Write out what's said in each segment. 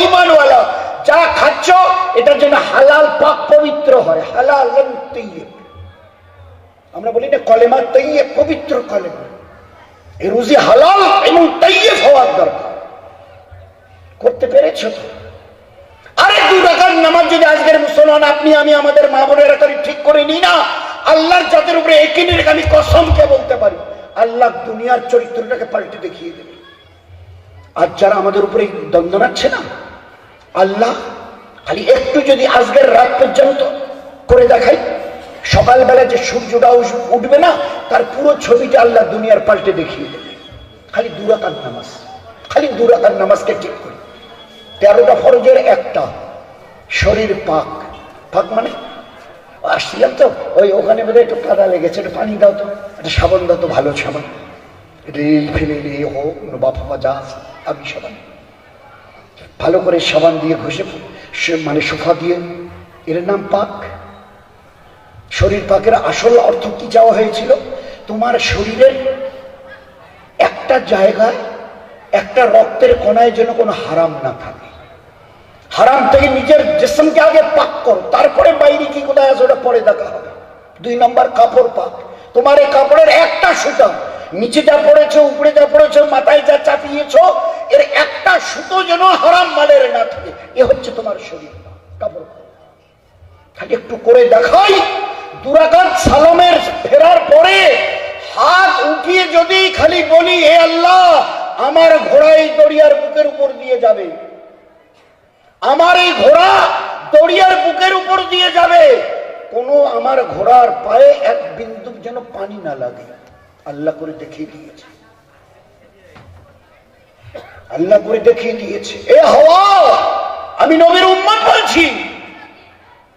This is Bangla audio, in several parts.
ঈমানওয়ালা, যা খাচ্ছ এটার জন্য হালাল পাক পবিত্র হয়, হালালান তাইয়্যিব। আমরা বলি না কলেমা তাইয়্যিব, পবিত্র কলেমা। এই রুজি হালাল এবং তাইয়্যিব হওয়ার দরকার। করতে পেরেছো তো? আরে 2 রাকাত নামাজ যদি আজকের মুসলমান আপনি আমি আমাদের মা বোনেরা করি ঠিক করে নি না, আল্লাহর জাতের উপরে একিনের আমি কসমকে বলতে পারি, আল্লাহ দুনিয়ার চরিত্রটাকে পাল্টে দেখিয়ে দেবে। আর যারা আমাদের উপরে দন্দনাচ্ছে না, আল্লাহ খালি একটু যদি আজকের রাত পর্যন্ত করে দেখাই, সকালবেলা যে সূর্যটা উঠবে না, তার পুরো ছবিটা আল্লাহ দুনিয়ার পাল্টে দেখিয়ে দেবে। খালি 2 রাকাত নামাজ, খালি 2 রাকাত নামাজকে ঠিক করে। 13টা ফরজের একটা শরীর পাক। পাক মানে আসছিলাম তো ওই ওখানে বোধহয় একটু কাদা লেগেছে, একটু পানি দাও তো, একটা সাবান দাও তো, ভালো সাবান, রেল ফেলে রে হোক বাবা যা আমি সাবান, ভালো করে সাবান দিয়ে ঘষে মানে সোফা দিয়ে, এর নাম পাক। শরীর পাকের আসল অর্থ কি চাওয়া হয়েছিল? তোমার শরীরের একটা জায়গায় একটা রক্তের কণায় যেন কোনো হারাম না থাকে। হারাম থেকে নিজের জিসমকে আগে পাক করো, তারপরে বাইরে কি কোথায় আছে ওটা পরে দেখা হবে। 2 নম্বর কাপড় পাক। তোমার এই কাপড়ের একটা সুতা, নিচে যা পড়েছো, উপরে যা পড়েছো, মাথায় যা চাপিয়েছো, এর একটা সুতো যেন হারাম মালের না থাকে। এ হচ্ছে তোমার শরীর পাক, কাপড় পাক। খালি একটু করে দেখাই, 2 রাকাত সালামের ফেরার পরে হাত উঠিয়ে যদি খালি বলি, হে আল্লাহ আমার ঘোড়া এই দরিয়ার বুকের উপর দিয়ে যাবে, আমার এই ঘোড়া দরিয়ার বুকের উপর দিয়ে যাবে, কোন আমার ঘোড়ার পায়ে এক বিন্দু যেন পানি না লাগে, আল্লাহ করে দেখিয়ে দিয়েছে। আল্লাহ করে দেখিয়ে দিয়েছে। এ হাওয়া, আমি নবীর উম্মত বলছি,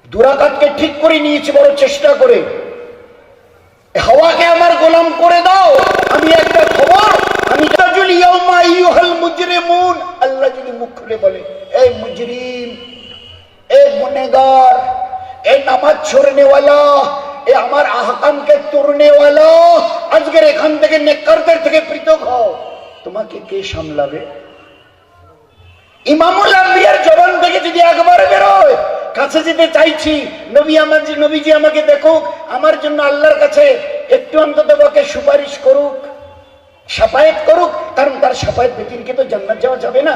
2 রাকাতকে ঠিক করে নিয়েছি বড় চেষ্টা করে। হাওয়াকে আমার গোলাম করে দাও। আমি একটা খবর, আমি আল্লাহ যদি মুখ খুলে বলে, এই মুজরিম, এই গুনেগার, এই নামাজ ছোড়নেওয়ালা, এই আমার আহকামকে তোড়নেওয়ালা, আজকের এখান থেকে নেককারদের থেকে পৃথক হও, তোমাকে কে সামলাবে? ইমামুল আম্বিয়ার জবান থেকে যদি একবার বেরোয়, কাছে যেতে চাইছি, নবীজি আমাকে দেখুক, আমার জন্য আল্লাহর কাছে একটু অন্তত পক্ষে সুপারিশ করুক, শাফায়েত করুক, কারণ তার শাফায়েত ব্যতিরেকে তো জান্নাত যাওয়া যাবে না।